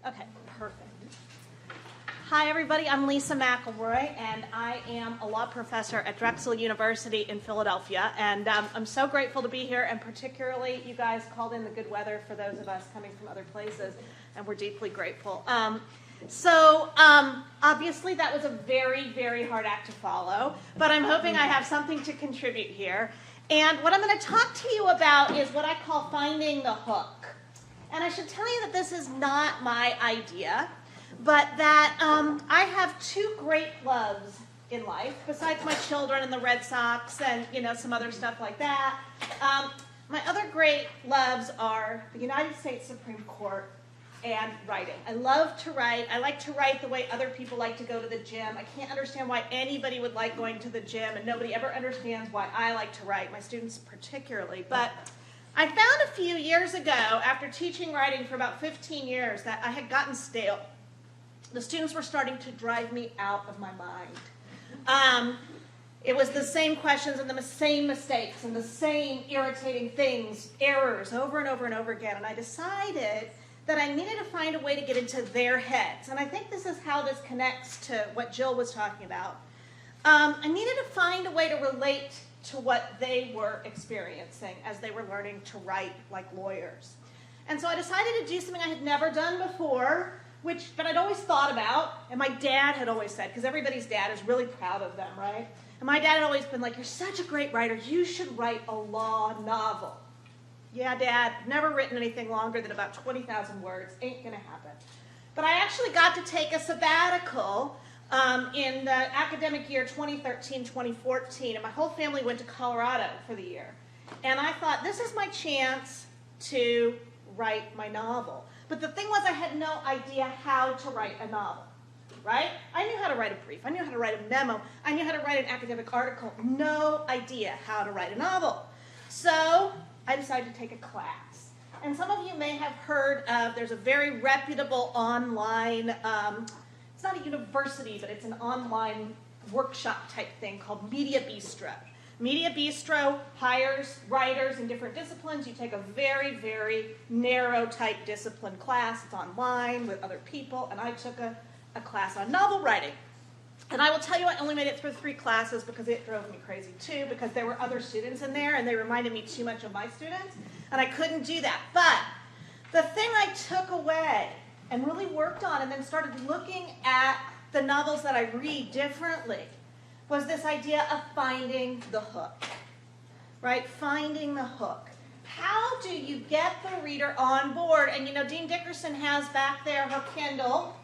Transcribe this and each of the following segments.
Okay, perfect. Hi, everybody. I'm Lisa McElroy, and I am a law professor at Drexel University in Philadelphia. And I'm so grateful to be here, and particularly you guys called in the good weather for those of us coming from other places, and we're deeply grateful. Obviously, that was a very, very hard act to follow, but I'm hoping I have something to contribute here. And what I'm going to talk to you about is what I call finding the hook. And I should tell you that this is not my idea, but that I have two great loves in life, besides my children and the Red Sox and, some other stuff like that. My other great loves are the United States Supreme Court and writing. I love to write. I like to write the way other people like to go to the gym. I can't understand why anybody would like going to the gym, and nobody ever understands why I like to write, my students particularly. But I found a few years ago, after teaching writing for about 15 years, that I had gotten stale. The students were starting to drive me out of my mind. It was the same questions and the same mistakes and the same irritating things, errors, over and over and over again. And I decided that I needed to find a way to get into their heads. And I think this is how this connects to what Jill was talking about. I needed to find a way to relate to what they were experiencing as they were learning to write like lawyers. And so I decided to do something I had never done before, but I'd always thought about, and my dad had always said, because everybody's dad is really proud of them, right? And my dad had always been like, "You're such a great writer, you should write a law novel." Yeah, Dad, never written anything longer than about 20,000 words, ain't gonna happen. But I actually got to take a sabbatical in the academic year 2013-2014, and my whole family went to Colorado for the year. And I thought, this is my chance to write my novel. But the thing was, I had no idea how to write a novel, right? I knew how to write a brief. I knew how to write a memo. I knew how to write an academic article. No idea how to write a novel. So I decided to take a class. And some of you may have heard of, there's a very reputable online, it's not a university, but it's an online workshop type thing called Media Bistro. Media Bistro hires writers in different disciplines. You take a very, very narrow type discipline class. It's online with other people, and I took a class on novel writing. And I will tell you, I only made it through 3 classes because it drove me crazy too, because there were other students in there, and they reminded me too much of my students, and I couldn't do that. But the thing I took away and really worked on and then started looking at the novels that I read differently was this idea of finding the hook, right? Finding the hook. How do you get the reader on board? And Dean Dickerson has back there her Kindle,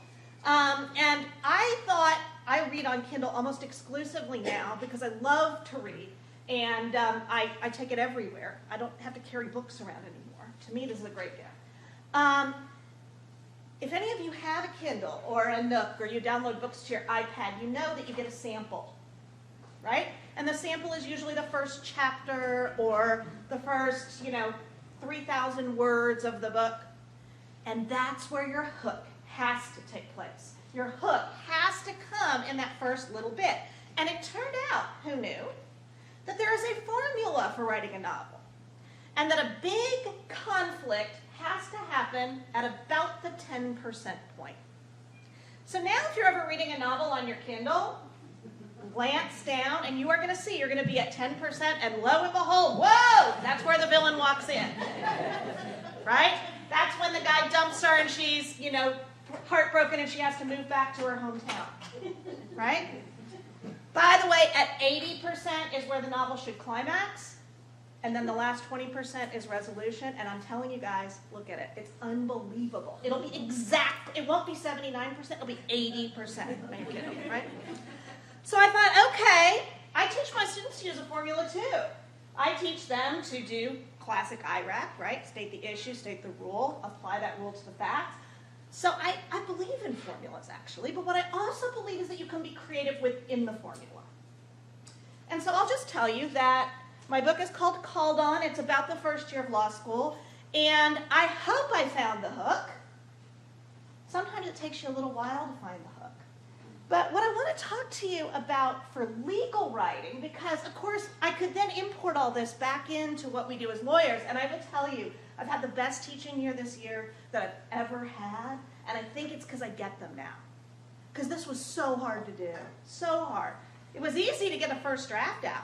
and I thought I read on Kindle almost exclusively now because I love to read, and I take it everywhere. I don't have to carry books around anymore. To me, this is a great gift. If any of you have a Kindle or a Nook, or you download books to your iPad, you know that you get a sample, right? And the sample is usually the first chapter or the first, 3,000 words of the book. And that's where your hook has to take place. Your hook has to come in that first little bit. And it turned out, who knew, that there is a formula for writing a novel. And that a big conflict has to happen at about the 10% point. So now if you're ever reading a novel on your Kindle, glance down, and you are going to see you're going to be at 10%, and lo and behold, whoa, that's where the villain walks in. Right? That's when the guy dumps her and she's, heartbroken and she has to move back to her hometown. Right? By the way, at 80% is where the novel should climax, and then the last 20% is resolution, and I'm telling you guys, look at it. It's unbelievable. It'll be exact. It won't be 79%. It'll be 80%. Right? So I thought, okay, I teach my students to use a formula too. I teach them to do classic IRAC, right? State the issue, state the rule, apply that rule to the facts. So I believe in formulas, actually, but what I also believe is that you can be creative within the formula. And so I'll just tell you that my book is called Called On. It's about the first year of law school, and I hope I found the hook. Sometimes it takes you a little while to find the hook. But what I want to talk to you about for legal writing, because, of course, I could then import all this back into what we do as lawyers, and I will tell you, I've had the best teaching year this year that I've ever had, And I think it's because I get them now. Because this was so hard to do. So hard. It was easy to get a first draft out.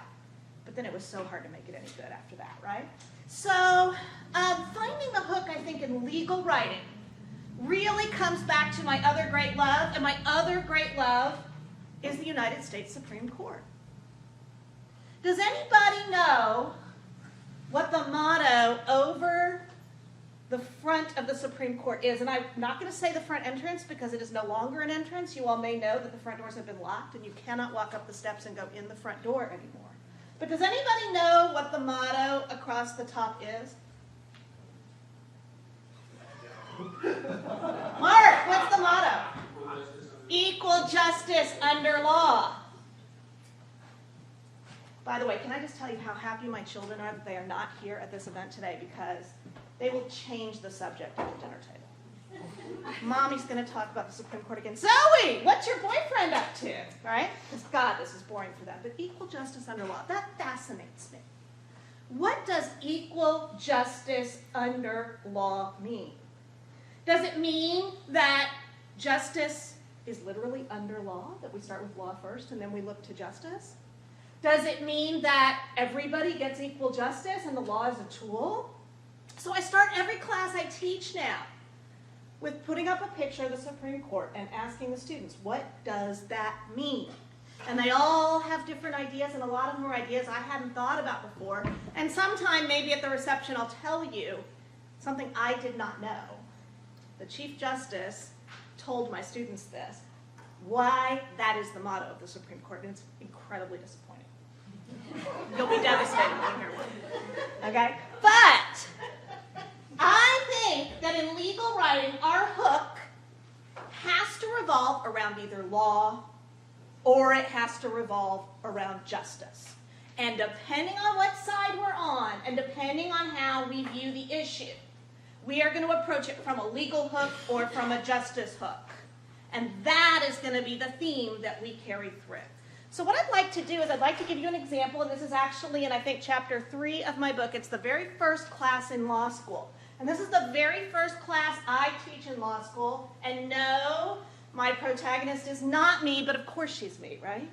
But then it was so hard to make it any good after that, right? So finding the hook, I think, in legal writing really comes back to my other great love. And my other great love is the United States Supreme Court. Does anybody know what the motto over the front of the Supreme Court is? And I'm not going to say the front entrance because it is no longer an entrance. You all may know that the front doors have been locked and you cannot walk up the steps and go in the front door anymore. But does anybody know what the motto across the top is? Mark, what's the motto? Equal justice under law. By the way, can I just tell you how happy my children are that they are not here at this event today, because they will change the subject at the dinner table. Mommy's going to talk about the Supreme Court again. Zoe, what's your boyfriend up to? Right? Because, God, this is boring for them. But equal justice under law, that fascinates me. What does equal justice under law mean? Does it mean that justice is literally under law, that we start with law first and then we look to justice? Does it mean that everybody gets equal justice and the law is a tool? So I start every class I teach now with putting up a picture of the Supreme Court and asking the students, what does that mean? And they all have different ideas, and a lot of them are ideas I hadn't thought about before. And sometime, maybe at the reception, I'll tell you something I did not know. The Chief Justice told my students this, why that is the motto of the Supreme Court, and it's incredibly disappointing. You'll be devastated when you hear one. Okay? But I think that in legal writing, our hook has to revolve around either law or it has to revolve around justice. And depending on what side we're on, and depending on how we view the issue, we are going to approach it from a legal hook or from a justice hook. And that is going to be the theme that we carry through. So what I'd like to do is I'd like to give you an example, and this is actually in, I think, chapter 3 of my book. It's the very first class in law school. And this is the very first class I teach in law school. And no, my protagonist is not me, but of course she's me, right?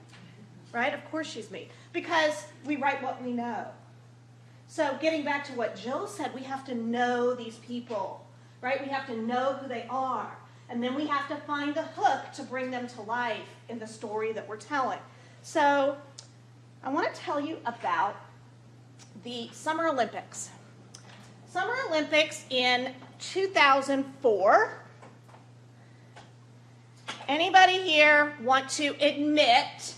Right? Of course she's me. Because we write what we know. So getting back to what Jill said, we have to know these people, right? We have to know who they are. And then we have to find the hook to bring them to life in the story that we're telling. So I want to tell you about the Summer Olympics. Summer Olympics in 2004. Anybody here want to admit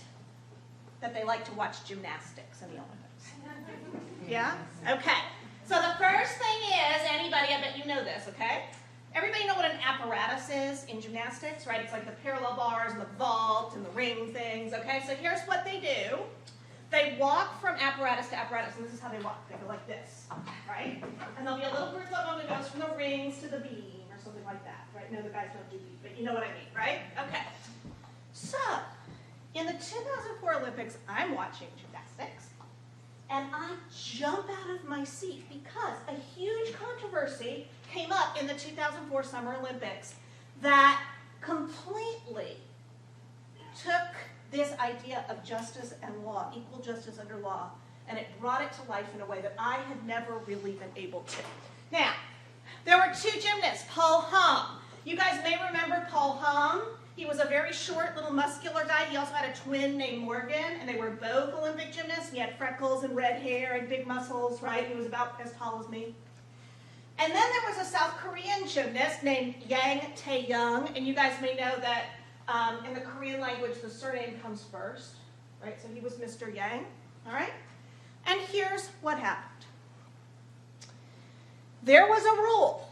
that they like to watch gymnastics in the Olympics? Yeah? Okay. So the first thing is, anybody, I bet you know this, okay? Everybody know what an apparatus is in gymnastics, right? It's like the parallel bars and the vault and the ring things, okay? So here's what they do. They walk from apparatus to apparatus, and this is how they walk. They go like this, right? And there'll be a little group of them that goes from the rings to the beam or something like that, right? No, the guys don't do beam, but you know what I mean, right? Okay. So in the 2004 Olympics, I'm watching gymnastics, and I jump out of my seat because a huge controversy came up in the 2004 Summer Olympics that completely took this idea of justice and law, equal justice under law, and it brought it to life in a way that I had never really been able to. Now, there were two gymnasts, Paul Hum. You guys may remember Paul Hum. He was a very short, little muscular guy. He also had a twin named Morgan, and they were both Olympic gymnasts. He had freckles and red hair and big muscles, right? He was about as tall as me. And then there was a South Korean gymnast named Yang Tae-young, and you guys may know that in the Korean language, the surname comes first, right? So he was Mr. Yang, all right? And here's what happened. There was a rule.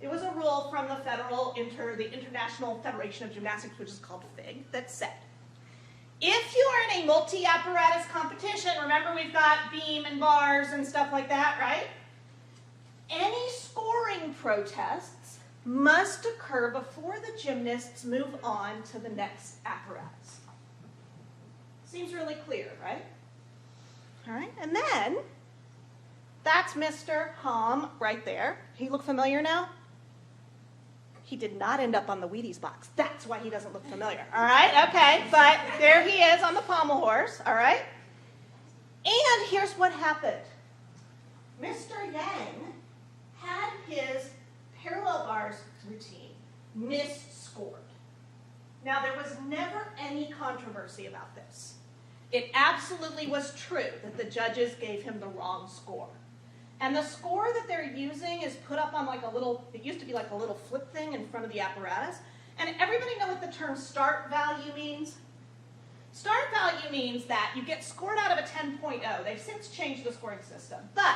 It was a rule from the International Federation of Gymnastics, which is called FIG, that said, if you are in a multi-apparatus competition, remember we've got beam and bars and stuff like that, right? Any scoring protests must occur before the gymnasts move on to the next apparatus. Seems really clear, right? All right, and then that's Mr. Hum right there. He look familiar now? He did not end up on the Wheaties box. That's why he doesn't look familiar. All right, okay, but there he is on the pommel horse, all right? And here's what happened. Mr. Yang had his parallel bars routine misscored. Now, there was never any controversy about this. It absolutely was true that the judges gave him the wrong score. And the score that they're using is put up on like a little, it used to be like a little flip thing in front of the apparatus. And everybody know what the term start value means? Start value means that you get scored out of a 10.0. They've since changed the scoring system. But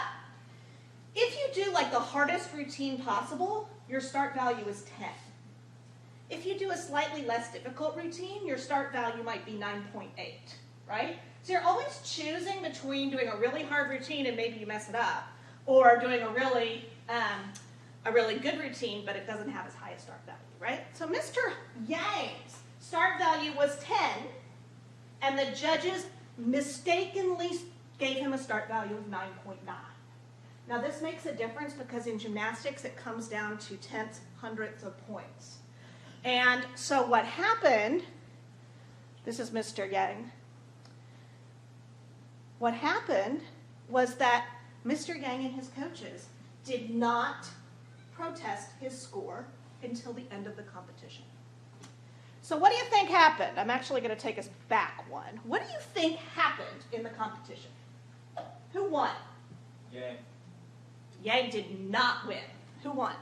if you do like the hardest routine possible, your start value is 10. If you do a slightly less difficult routine, your start value might be 9.8, right? So you're always choosing between doing a really hard routine and maybe you mess it up, or doing a really good routine, but it doesn't have as high a start value, right? So Mr. Yang's start value was 10, and the judges mistakenly gave him a start value of 9.9. Now this makes a difference because in gymnastics it comes down to tenths, hundredths of points. And so what happened, this is Mr. Yang, what happened was that Mr. Yang and his coaches did not protest his score until the end of the competition. So what do you think happened? I'm actually going to take us back one. What do you think happened in the competition? Who won? Yang. Yang did not win. Who won?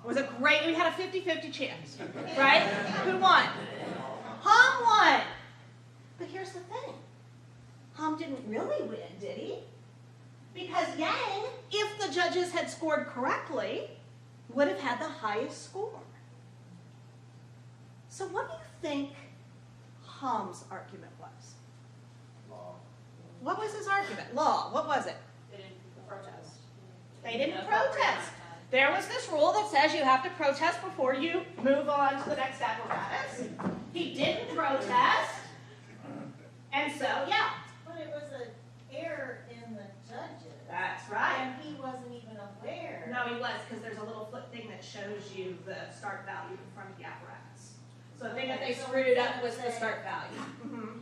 It was a great, we had a 50-50 chance, right? Who won? Ham won. But here's the thing. Ham didn't really win, did he? Because Yang, if the judges had scored correctly, would have had the highest score. So what do you think Ham's argument was? Law. What was his argument? Law. What was it? They didn't protest. They didn't protest. There was this rule that says you have to protest before you move on to the next apparatus. He didn't protest. And so, yeah. But it was an error in the judges. That's right. And he wasn't even aware. No, he was, because there's a little flip thing that shows you the start value in front of the apparatus. So the thing that they screwed up was the start value. Mm-hmm.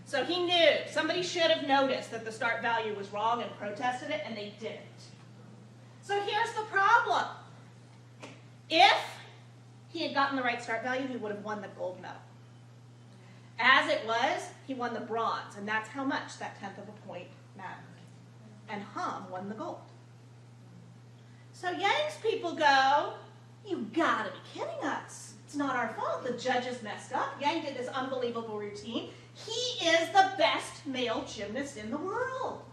So he knew. Somebody should have noticed that the start value was wrong and protested it, and they didn't. So here's the problem. If he had gotten the right start value, he would have won the gold medal. As it was, he won the bronze, and that's how much that tenth of a point mattered. And Ham won the gold. So Yang's people go, you gotta be kidding us. It's not our fault. The judges messed up. Yang did this unbelievable routine. He is the best male gymnast in the world.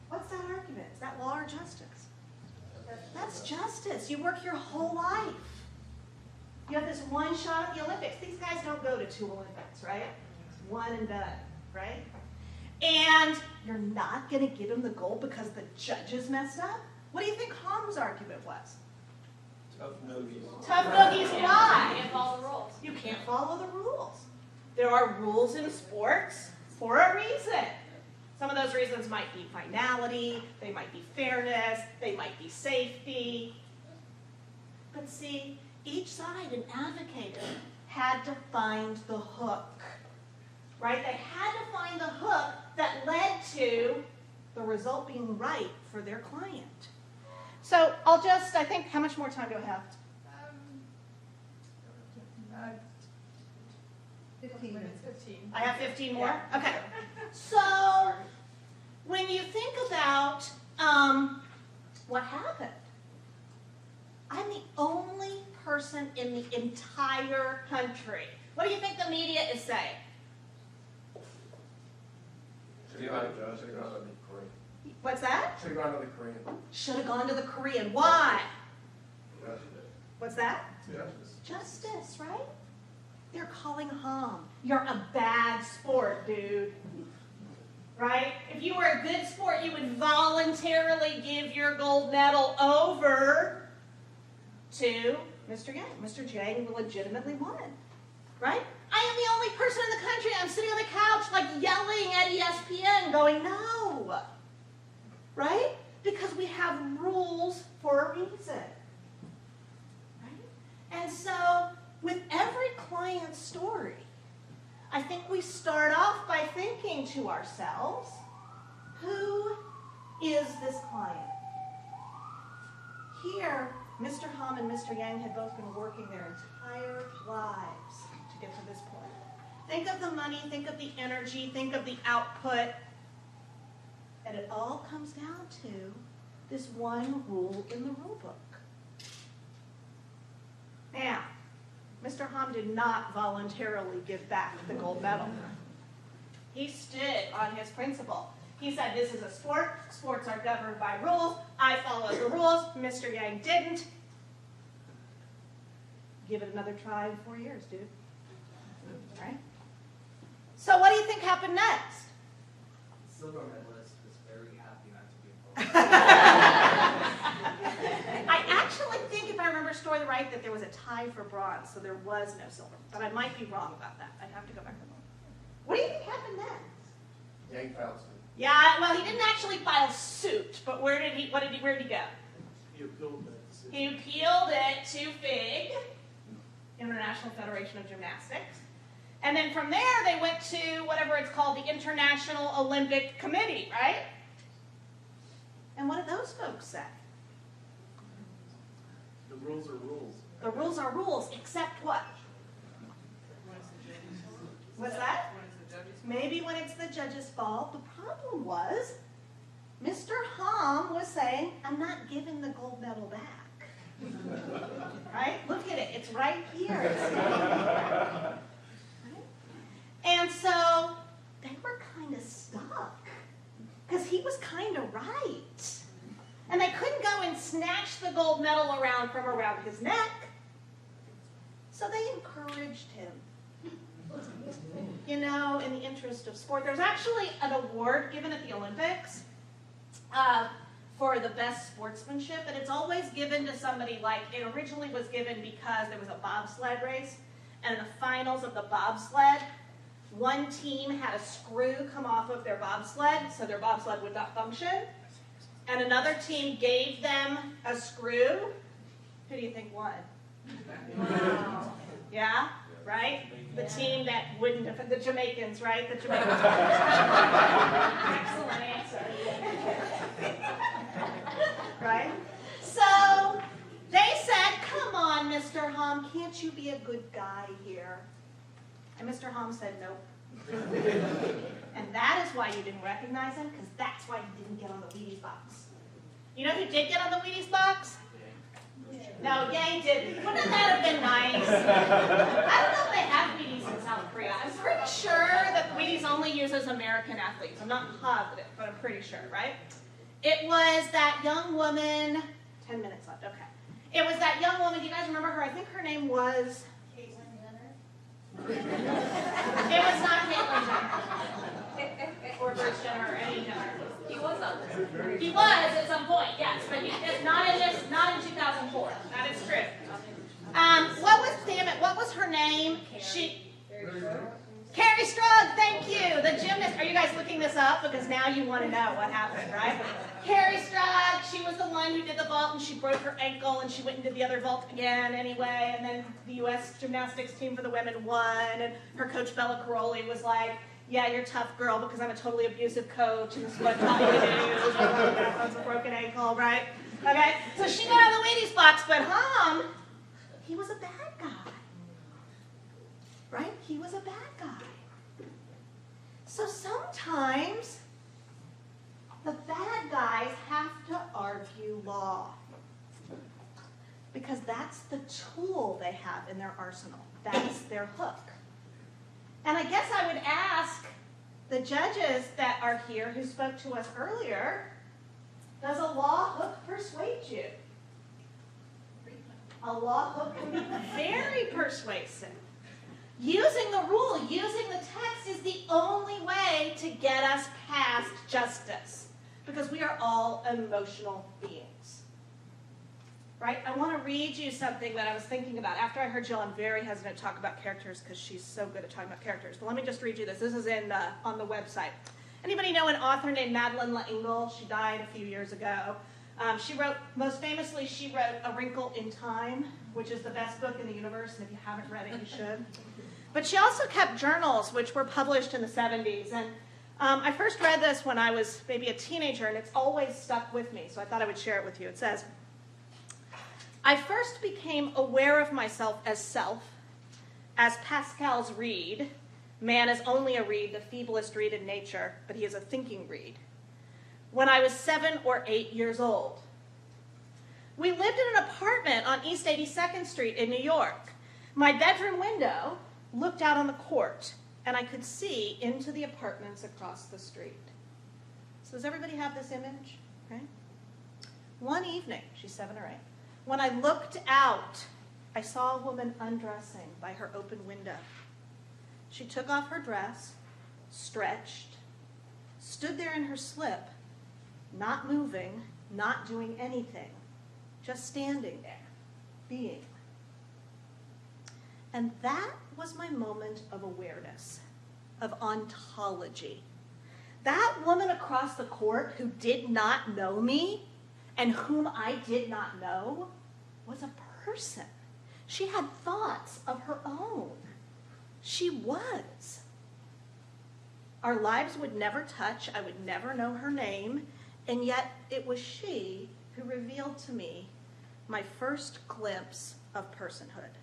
What's that argument? Is that law or justice? That's justice. You work your whole life. You have this one shot at the Olympics. These guys don't go to 2 Olympics, right? One and done, right? And you're not going to give him the gold because the judges messed up? What do you think Ham's argument was? Tough noogies. Tough noogies, why? You can't follow the rules. You can't follow the rules. There are rules in sports for a reason. Some of those reasons might be finality, they might be fairness, they might be safety. But see, each side, an advocator, had to find the hook, right? They had to find the hook that led to the result being right for their client. So I'll just, I think, how much more time do I have? 15 minutes. 15. I have 15 more? Okay. So when you think about what happened, I'm the only person in the entire country. What do you think the media is saying? Should have gone to the Korean. What's that? Should have gone to the Korean. Should have gone to the Korean. Why? Justice. What's that? Justice. Justice, right? They're calling Ham. You're a bad sport, dude. Right? If you were a good sport, you would voluntarily give your gold medal over to Mr. Yang. Mr. Yang legitimately won. Right? I am the only person in the country. I'm sitting on the couch like yelling at ESPN going, no. Right? Because we have rules for a reason. And so with every client story, I think we start off by thinking to ourselves, who is this client? Here, Mr. Hom and Mr. Yang had both been working their entire lives to get to this point. Think of the money, think of the energy, think of the output. And it all comes down to this one rule in the rule book. Now, Mr. Hom did not voluntarily give back the gold medal. He stood on his principle. He said, this is a sport. Sports are governed by rules. I followed the rules. Mr. Yang didn't. Give it another try in 4 years, dude. All right? So what do you think happened next? Silver medalist was very happy not to be involved. I actually think, if I remember the story right, that there was a tie for bronze, so there was no silver. But I might be wrong about that. I'd have to go back and look. What do you think happened next? Yang filed suit. Yeah, well, he didn't actually file suit, but where did he go? He appealed that decision. He appealed it to FIG, International Federation of Gymnastics. And then from there, they went to whatever it's called, the International Olympic Committee, right? And what did those folks say? The rules are rules. The rules are rules, except what? What's that? Maybe when it's the judge's fault. The problem was, Mr. Hom was saying, I'm not giving the gold medal back. Right? Look at it. It's right here. Right? And so they were kind of stuck because he was kind of right. And they couldn't go and snatch the gold medal around from around his neck. So they encouraged him. You know, in the interest of sport. There's actually an award given at the Olympics for the best sportsmanship, and it's always given to somebody like, it originally was given because there was a bobsled race, and in the finals of the bobsled, one team had a screw come off of their bobsled, so their bobsled would not function, and another team gave them a screw. Who do you think won? Wow. Yeah? Right? The team that wouldn't have, the Jamaicans, right? The Jamaicans. Excellent answer. Right? So they said, come on, Mr. Hom, can't you be a good guy here? And Mr. Hom said, nope. And that is why you didn't recognize him, because that's why he didn't get on the Wheaties box. You know who did get on the Wheaties box? No, Yang didn't. Wouldn't that have been nice? I don't know if they have Wheaties in South Korea. I'm pretty sure that Wheaties only uses American athletes. I'm not positive, but I'm pretty sure, right? It was that young woman, 10 minutes left, okay. It was that young woman, do you guys remember her? I think her name was... Caitlyn Jenner? It was not Caitlyn Jenner. Or Bruce Jenner, or any Jenner. He was on this. He was at some point, yes, but not in 2004. That is true. What was her name? Carrie Strug, thank you. The gymnast. Are you guys looking this up? Because now you want to know what happened, right? Carrie Strug, she was the one who did the vault and she broke her ankle and she went and did the other vault again anyway. And then the U.S. gymnastics team for the women won. And her coach Bella Caroli was like, yeah, you're a tough girl because I'm a totally abusive coach and this is what I taught you to do. That's a broken ankle, right? Okay, so she got on the Wheaties box, but Hom, he was a bad guy. Right? He was a bad guy. So sometimes the bad guys have to argue law because that's the tool they have in their arsenal. That's their hook. And I guess I would ask the judges that are here who spoke to us earlier, does a law hook persuade you? A law hook can be very persuasive. Using the rule, using the text is the only way to get us past justice because we are all emotional beings. Right? I want to read you something that I was thinking about. After I heard Jill, I'm very hesitant to talk about characters because she's so good at talking about characters. But let me just read you this. This is on the website. Anybody know an author named Madeleine L'Engle? She died a few years ago. Most famously, she wrote A Wrinkle in Time, which is the best book in the universe, and if you haven't read it, you should. But she also kept journals, which were published in the 70s. And I first read this when I was maybe a teenager, and it's always stuck with me, so I thought I would share it with you. It says, I first became aware of myself, as Pascal's reed. Man is only a reed, the feeblest reed in nature, but he is a thinking reed. When I was 7 or 8 years old. We lived in an apartment on East 82nd Street in New York. My bedroom window looked out on the court, and I could see into the apartments across the street. So does everybody have this image? Right? One evening, she's 7 or 8, when I looked out, I saw a woman undressing by her open window. She took off her dress, stretched, stood there in her slip, not moving, not doing anything, just standing there, being. And that was my moment of awareness, of ontology. That woman across the court who did not know me and whom I did not know was a person. She had thoughts of her own. She was. Our lives would never touch. I would never know her name. And yet it was she who revealed to me my first glimpse of personhood.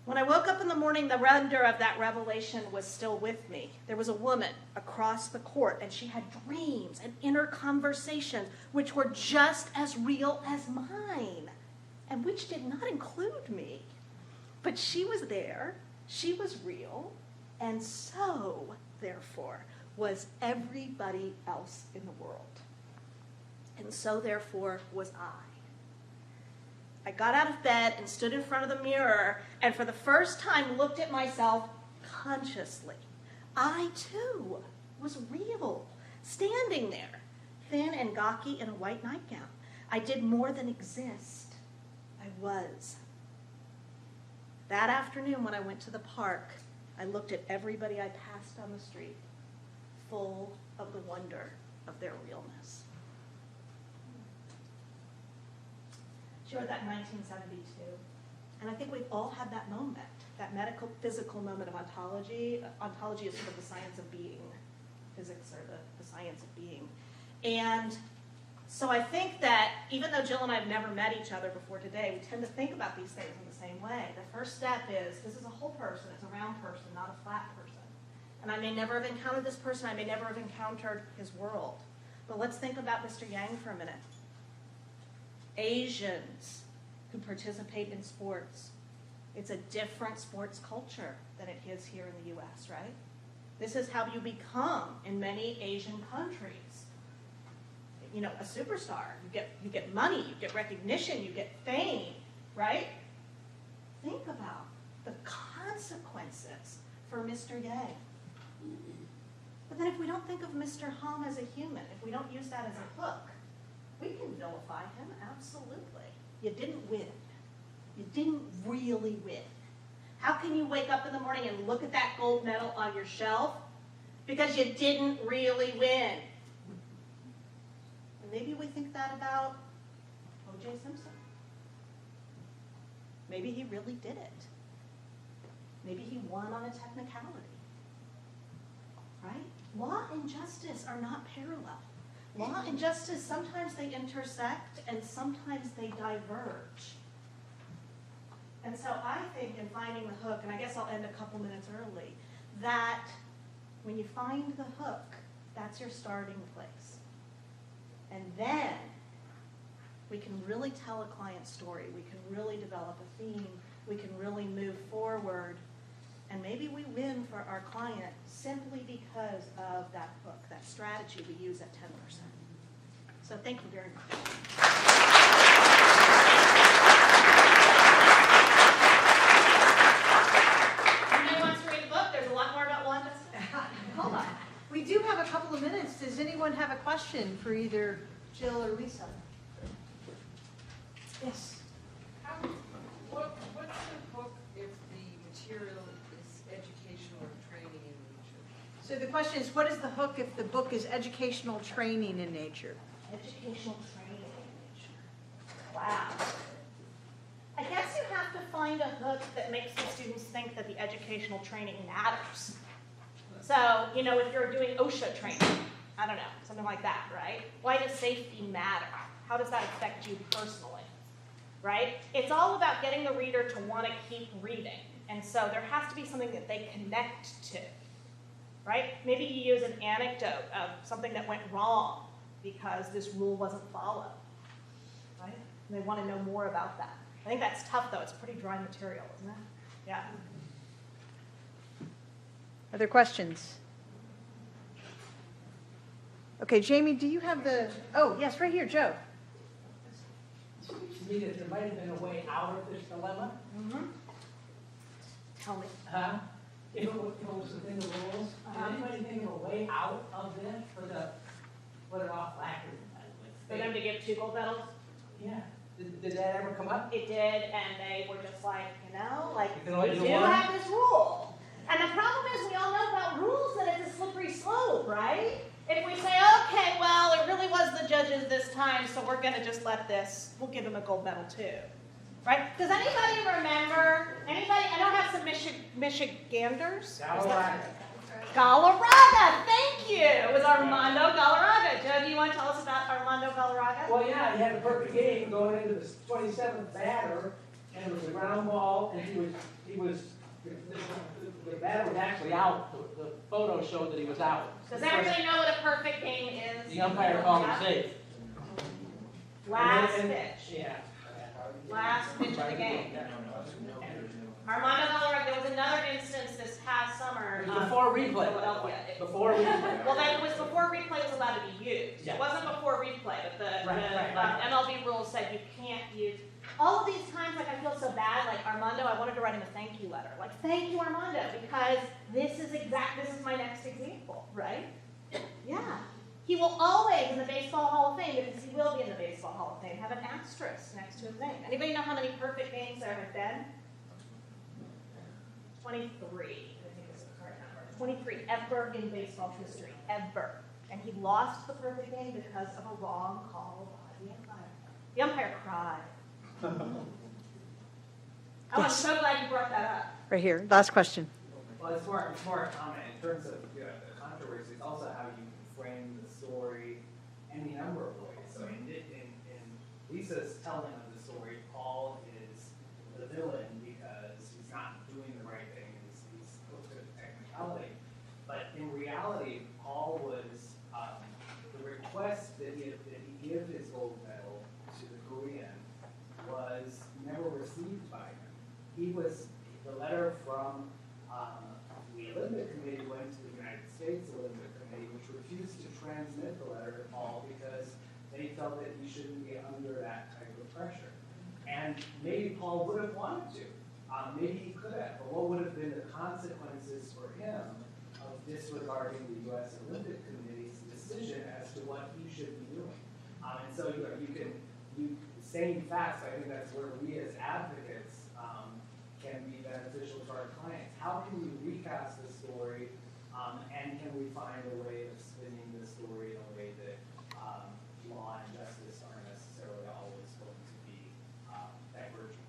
When I woke up in the morning, the wonder of that revelation was still with me. There was a woman across the court, and she had dreams and inner conversations which were just as real as mine, and which did not include me. But she was there, she was real, and so, therefore, was everybody else in the world. And so, therefore, was I. I got out of bed and stood in front of the mirror and for the first time looked at myself consciously. I, too, was real, standing there, thin and gawky in a white nightgown. I did more than exist. I was. That afternoon when I went to the park, I looked at everybody I passed on the street, full of the wonder of their realness. She wrote that in 1972. And I think we've all had that moment, that medical, physical moment of ontology. Ontology is sort of the science of being. Physics are the science of being. And so I think that even though Jill and I have never met each other before today, we tend to think about these things in the same way. The first step is, this is a whole person, it's a round person, not a flat person. And I may never have encountered this person, I may never have encountered his world. But let's think about Mr. Yang for a minute. Asians who participate in sports. It's a different sports culture than it is here in the U.S., right? This is how you become in many Asian countries. You know, a superstar. You get money, you get recognition, you get fame, right? Think about the consequences for Mr. Yang. But then if we don't think of Mr. Hom as a human, if we don't use that as a hook, we can vilify him, absolutely. You didn't win. You didn't really win. How can you wake up in the morning and look at that gold medal on your shelf? Because you didn't really win. And maybe we think that about O.J. Simpson. Maybe he really did it. Maybe he won on a technicality. Right? Law and justice are not parallel. Law and justice, sometimes they intersect and sometimes they diverge. And so I think in finding the hook, and I guess I'll end a couple minutes early, that when you find the hook, that's your starting place. And then we can really tell a client story. We can really develop a theme. We can really move forward. And maybe we win for our client simply because of that hook, that strategy we use at 10%. So thank you very much. Anybody wants to read the book? There's a lot more about Wanda. Hold on. We do have a couple of minutes. Does anyone have a question for either Jill or Lisa? Yes. What's the book if the material is educational or training in nature? So the question is, what is the hook if the book is educational training in nature? Educational training in nature. Wow. find a hook that makes the students think that the educational training matters. So, you know, if you're doing OSHA training, I don't know, something like that, right? Why does safety matter? How does that affect you personally, right? It's all about getting the reader to want to keep reading. And so there has to be something that they connect to, right? Maybe you use an anecdote of something that went wrong because this rule wasn't followed, right? And they want to know more about that. I think that's tough, though. It's pretty dry material, isn't it? Yeah. Other questions? Okay, Jamie, do you have the, oh, yes, right here, Joe. To me, that there might have been a way out of this dilemma. Mm-hmm. Tell me. If it was within the rules, did anybody think of a way out of this for the, put it off lacquer? For them to give 2 gold medals? Yeah. Did that ever come up? It did, and they were just like, you know, like, You can only we do do one? have this rule. And the problem is we all know about rules that it's a slippery slope, right? If we say, okay, well, it really was the judges this time, so we're going to just let this, we'll give them a gold medal too. Right? Does anybody remember, I don't have some Michiganders? Is that- Galarraga, thank you. It was Armando Galarraga. Joe, do you want to tell us about Armando Galarraga? Well, yeah, he had a perfect game going into the 27th batter, and it was a ground ball, and the batter was actually out. The photo showed that he was out. Does everybody know what a perfect game is? The umpire called him Yeah. safe. Last And- pitch. Yeah. Last pitch of the game. Armando Galarraga, there was another instance this past summer. It was before replay. Philadelphia. Before replay. Well, then it was before replay was allowed to be used. Yeah. It wasn't before replay, but the Right. MLB rules said you can't use. All of these times, like, I feel so bad, like, Armando, I wanted to write him a thank you letter. Like, thank you, Armando, because this is my next example, right? Yeah. He will always, in the Baseball Hall of Fame, because he will be in the Baseball Hall of Fame, have an asterisk next to his name. Anybody know how many perfect games there have been? 23, I think is the correct number. 23 ever in baseball history, ever. And he lost the perfect game because of a wrong call by the umpire. The umpire cried. Oh, I'm so glad you brought that up. Right here, last question. Well, it's more a comment in terms of the controversy. It's also how you frame the story any number of ways. So in Lisa's telling of the story, Paul is the villain because he's not doing the right thing. He's hooked to the technicality. But in reality, Paul was the request that he give his gold medal to the Korean was never received by him. The letter from the Olympic Committee went to the United States Olympic Committee, which refused to transmit the letter to Paul because they felt that he shouldn't be under that type of pressure. And maybe Paul would have wanted to. Maybe he could have. But what would have been the consequences for him of disregarding the U.S. Olympic Committee's decision as to what he should be doing? And so saying facts, I think that's where we as advocates can be beneficial to our clients. How can we recast the story, and can we find a way of spinning the story in a way that law and justice aren't necessarily always going to be divergent?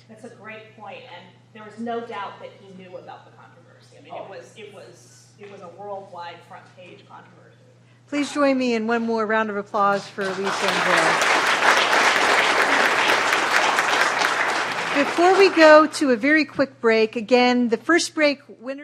That's a great point, and there was no doubt that he knew about the controversy. I mean, it was a worldwide front page controversy. Please join me in one more round of applause for Lisa and Joe. Before we go to a very quick break, again, the first break winner